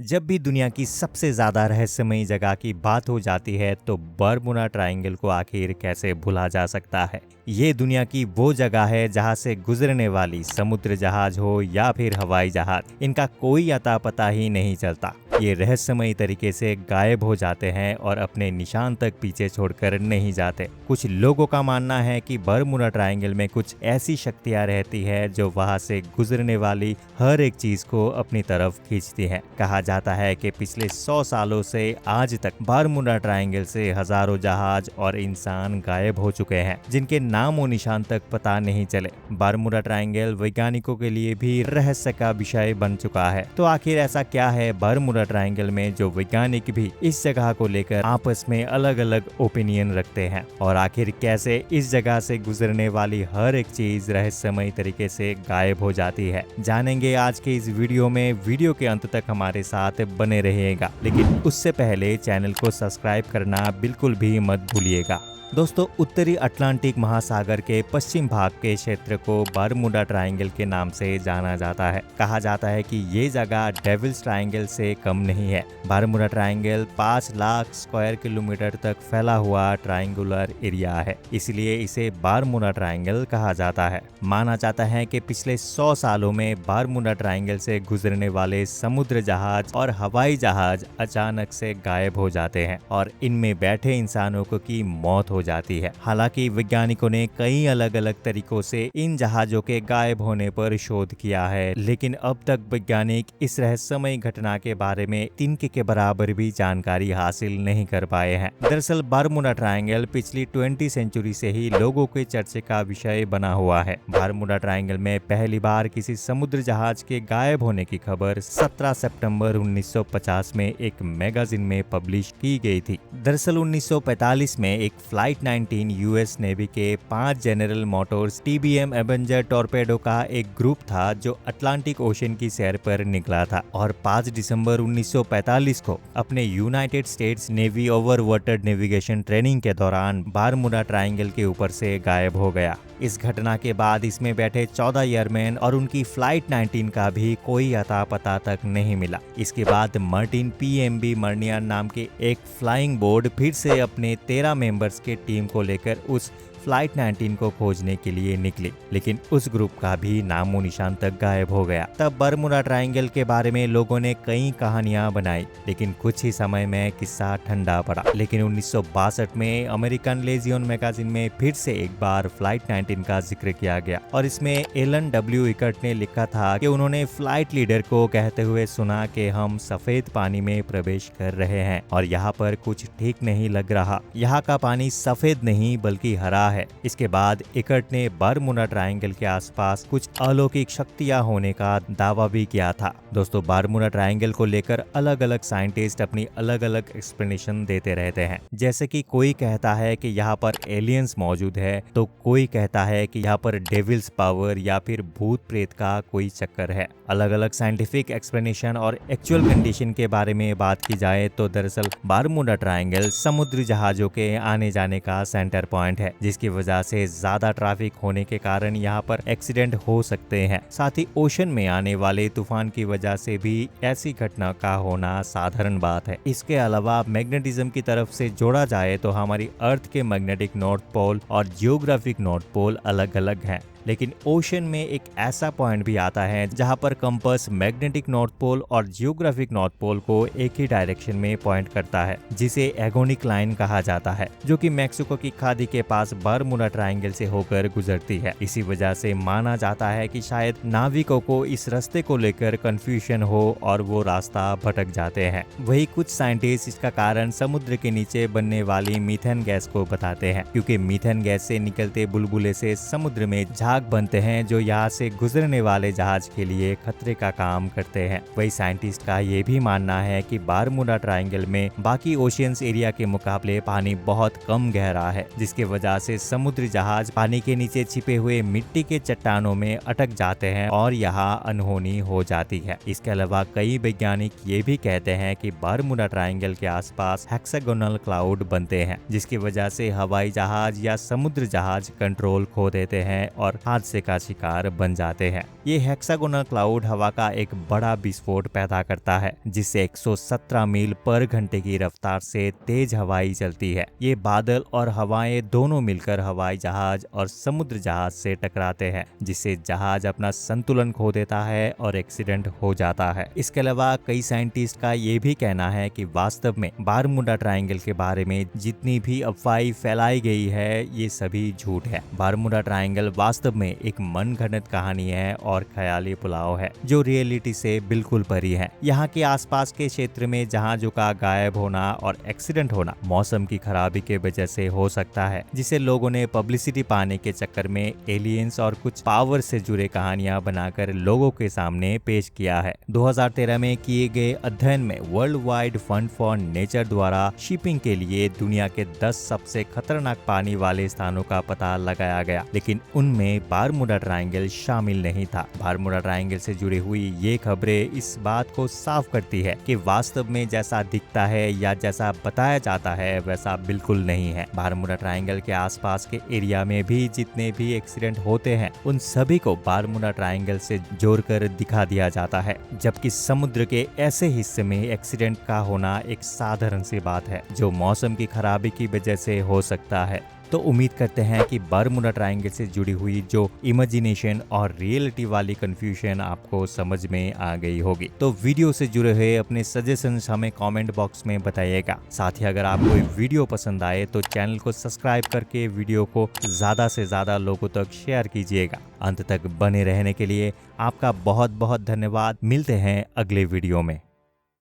जब भी दुनिया की सबसे ज्यादा रहस्यमयी जगह की बात हो जाती है तो बरमुडा ट्रायंगल को आखिर कैसे भूला जा सकता है। ये दुनिया की वो जगह है जहां से गुजरने वाली समुद्र जहाज हो या फिर हवाई जहाज, इनका कोई अता पता ही नहीं चलता। ये रहस्यमयी तरीके से गायब हो जाते हैं और अपने निशान तक पीछे छोड़कर नहीं जाते। कुछ लोगों का मानना है कि बरमुडा ट्रायंगल में कुछ ऐसी शक्तियां रहती है जो वहां से गुजरने वाली हर एक चीज को अपनी तरफ खींचती है। कहा जाता है कि पिछले 100 सालों से आज तक बरमुडा ट्रायंगल से हजारों जहाज और इंसान गायब हो चुके हैं, जिनके नाम और निशान तक पता नहीं चले। बरमुडा ट्रायंगल वैज्ञानिकों के लिए भी रहस्य का विषय बन चुका है। तो आखिर ऐसा क्या है बरमुडा ट्रायंगल में जो वैज्ञानिक भी इस जगह को लेकर आपस में अलग अलग ओपिनियन रखते हैं, और आखिर कैसे इस जगह से गुजरने वाली हर एक चीज रहस्यमयी तरीके से गायब हो जाती है, जानेंगे आज के इस वीडियो में। वीडियो के अंत तक हमारे साथ बने रहिएगा, लेकिन उससे पहले चैनल को सब्सक्राइब करना बिल्कुल भी मत भूलिएगा। दोस्तों, उत्तरी अटलांटिक महासागर के पश्चिम भाग के क्षेत्र को बरमुडा ट्रायंगल के नाम से जाना जाता है। कहा जाता है कि ये जगह डेविल्स ट्रायंगल से कम नहीं है। Bermuda triangle 5 lakh square kilometre तक फैला हुआ ट्रायंगुलर एरिया है, इसलिए इसे बरमुडा ट्रायंगल कहा जाता है। माना जाता है कि पिछले 100 सालों में बरमुडा ट्रायंगल से गुजरने वाले समुद्र जहाज और हवाई जहाज अचानक से गायब हो जाते हैं और इनमें बैठे इंसानों की मौत हो जाती है। हालांकि वैज्ञानिकों ने कई अलग अलग तरीकों से इन जहाजों के गायब होने पर शोध किया है, लेकिन अब तक वैज्ञानिक इस रहस्यमयी घटना के बारे में तिनके के बराबर भी जानकारी हासिल नहीं कर पाए हैं। दरअसल बरमुडा ट्रायंगल पिछली 20वीं सेंचुरी से ही लोगों के चर्चे का विषय बना हुआ है। बरमुडा ट्रायंगल में पहली बार किसी समुद्र जहाज के गायब होने की खबर 17 सितंबर 1950 में एक मैगजीन में पब्लिश की गई थी। दरअसल 1945 में एक फ्लाइट 19 यूएस नेवी के 5 general Motors TBM Avenger torpedo का एक ग्रुप था जो अटलांटिक ओशन की सैर पर निकला था और 5 दिसंबर 1945 को अपने United states navy over water navigation training के दौरान बरमुडा ट्रायंगल के ऊपर से गायब हो गया। इस घटना के बाद इसमें बैठे 14 एयरमैन और उनकी फ्लाइट 19 का भी कोई अता पता तक नहीं मिला। इसके बाद मार्टिन PMB मर्नियर नाम के एक फ्लाइंग बोर्ड फिर से अपने 13 मेंबर्स के टीम को लेकर उस फ्लाइट 19 को खोजने के लिए निकले, लेकिन उस ग्रुप का भी नामो निशान तक गायब हो गया। तब बरमुडा ट्रायंगल के बारे में लोगों ने कई कहानियां बनाई, लेकिन कुछ ही समय में किस्सा ठंडा पड़ा। लेकिन 1962 में अमेरिकन लेजियन मैगजीन में फिर से एक बार फ्लाइट 19 का जिक्र किया गया और इसमें एलन W. इकर्ट ने लिखा था कि उन्होंने फ्लाइट लीडर को कहते हुए सुना कि हम सफेद पानी में प्रवेश कर रहे हैं और यहाँ पर कुछ ठीक नहीं लग रहा। यहाँ का पानी सफेद नहीं बल्कि हरा है। इसके बाद इकर्ट ने बरमुडा ट्रायंगल के आसपास कुछ अलौकिक शक्तियां होने का दावा भी किया था। दोस्तों, बरमुडा ट्रायंगल को लेकर अलग अलग साइंटिस्ट अपनी अलग अलग एक्सप्लेनेशन देते रहते हैं। जैसे कि कोई कहता है कि यहाँ पर एलियंस मौजूद है, तो कोई कहता है कि यहाँ पर डेविल्स पावर या फिर भूत प्रेत का कोई चक्कर है। अलग अलग साइंटिफिक एक्सप्लेनेशन और एक्चुअल कंडीशन के बारे में बात की जाए तो दरअसल बरमुडा ट्रायंगल समुद्री जहाजों के आने जाने का सेंटर पॉइंट है, जिसकी वजह से ज्यादा ट्रैफिक होने के कारण यहाँ पर एक्सीडेंट हो सकते हैं। साथ ही ओशन में आने वाले तूफान की वजह से भी ऐसी घटना का होना साधारण बात है। इसके अलावा मैग्नेटिज्म की तरफ से जोड़ा जाए तो हमारी अर्थ के मैग्नेटिक नॉर्थ पोल और जियोग्राफिक नॉर्थ पोल अलग अलग हैं, लेकिन ओशन में एक ऐसा पॉइंट भी आता है जहां पर कंपास मैग्नेटिक नॉर्थ पोल और जियोग्राफिक नॉर्थ पोल को एक ही डायरेक्शन में पॉइंट करता है, जिसे एगोनिक लाइन कहा जाता है, जो कि मैक्सिको की खाड़ी के पास बरमुडा ट्रायंगल से होकर गुजरती है। इसी वजह से माना जाता है कि शायद नाविकों को इस रास्ते को लेकर कंफ्यूजन हो और वो रास्ता भटक जाते हैं। वही कुछ साइंटिस्ट इसका कारण समुद्र के नीचे बनने वाली मीथेन गैस को बताते हैं, क्योंकि मीथेन गैस से निकलते बुलबुले से समुद्र में बनते हैं जो यहाँ से गुजरने वाले जहाज के लिए खतरे का काम करते हैं। वही साइंटिस्ट का ये भी मानना है कि बरमुडा ट्रायंगल में बाकी ओशियंस एरिया के मुकाबले पानी बहुत कम गहरा है, जिसकी वजह से समुद्री जहाज पानी के नीचे छिपे हुए मिट्टी के चट्टानों में अटक जाते हैं और यहाँ अनहोनी हो जाती है। इसके अलावा कई वैज्ञानिक ये भी कहते हैं कि बरमुडा ट्रायंगल के आसपास हेक्सागोनल क्लाउड बनते हैं, जिसकी वजह से हवाई जहाज या समुद्र जहाज कंट्रोल खो देते हैं और हादसे का शिकार बन जाते हैं। ये हेक्सागोनल क्लाउड हवा का एक बड़ा विस्फोट पैदा करता है जिससे 117 मील पर घंटे की रफ्तार से तेज हवाई चलती है। ये बादल और हवाएं दोनों मिलकर हवाई जहाज और समुद्र जहाज से टकराते हैं जिससे जहाज अपना संतुलन खो देता है और एक्सीडेंट हो जाता है। इसके अलावा कई साइंटिस्ट का ये भी कहना है कि वास्तव में बारमूडा ट्रायंगल के बारे में जितनी भी अफवाहें फैलाई गई है ये सभी झूठ है। बारमूडा ट्रायंगल वास्तव में एक मनगढ़ंत कहानी है और ख्याली पुलाव है जो रियलिटी से बिल्कुल परी है। यहाँ के आसपास के क्षेत्र में जहाजों का गायब होना और एक्सीडेंट होना मौसम की खराबी के वजह से हो सकता है जिसे लोगों ने पब्लिसिटी पाने के चक्कर में एलियंस और कुछ पावर से जुड़े कहानियां बनाकर लोगों के सामने पेश किया है। 2013 में किए गए अध्ययन में world wide fund for nature द्वारा शिपिंग के लिए दुनिया के 10 सबसे खतरनाक पानी वाले स्थानों का पता लगाया गया, लेकिन उनमें बारमूडा ट्रायंगल शामिल नहीं था। बारमूडा ट्रायंगल से जुड़ी हुई ये खबरें इस बात को साफ करती है कि वास्तव में जैसा दिखता है या जैसा बताया जाता है वैसा बिल्कुल नहीं है। बारमूडा ट्रायंगल के आसपास के एरिया में भी जितने भी एक्सीडेंट होते हैं उन सभी को बारमूडा ट्रायंगल से जोड़कर दिखा दिया जाता है, जबकि समुद्र के ऐसे हिस्से में एक्सीडेंट का होना एक साधारण सी बात है जो मौसम की खराबी की वजह से हो सकता है। तो उम्मीद करते हैं कि बारमूडा ट्रायंगल से जुड़ी हुई जो इमेजिनेशन और रियलिटी वाली कंफ्यूजन आपको समझ में आ गई होगी। तो वीडियो से जुड़े हुए अपने सजेशंस हमें कमेंट बॉक्स में बताइएगा। साथ ही अगर आपको वीडियो पसंद आए तो चैनल को सब्सक्राइब करके वीडियो को ज़्यादा से ज़्यादा लोगों तक शेयर कीजिएगा। अंत तक बने रहने के लिए आपका बहुत बहुत धन्यवाद। मिलते हैं अगले वीडियो में।